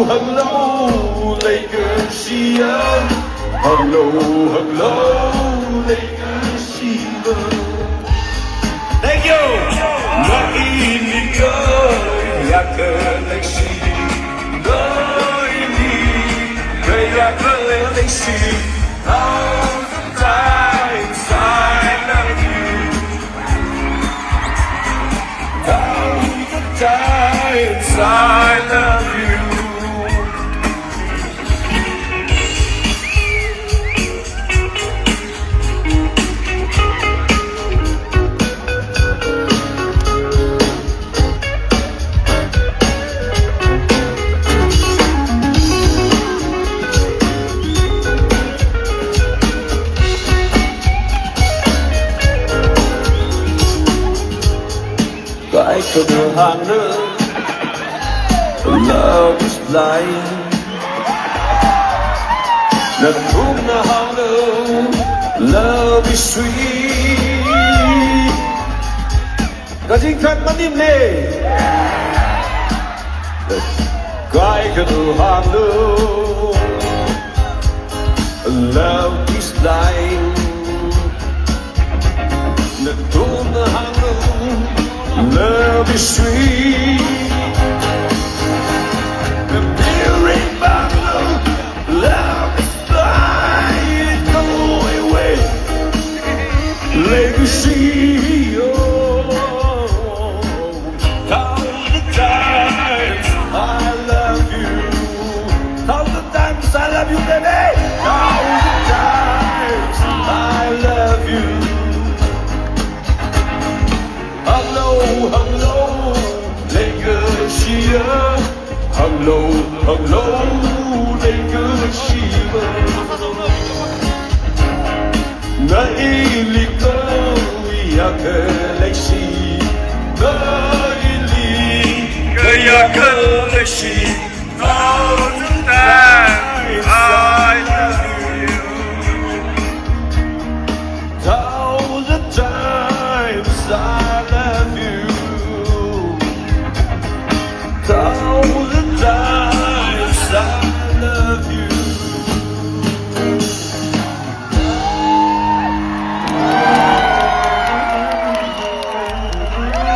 Hello, Lancashire. Hello, Lancashire. Thank you. Nainiga yakalexi, nainiga yakalexi. Thousand times I love you. Thousand times I love you. Cái cơn hàng nước love is blind the room na hàng nước love is sweet cái chính khách mắt im lệ cái cơn hàng nước love is blind the room na hàng nước love is sweet. The beauty bottle, love is blind. Go away, legacy. Oh, thousand times I love you. Thousand times I love you, baby. Thousand times I love you. Hello, Lancashire. Hello, Lancashire. Nailigaw yakalexi, nailigaw yakalexi. Thousand times I love you. Thousand times I love you. Thousand times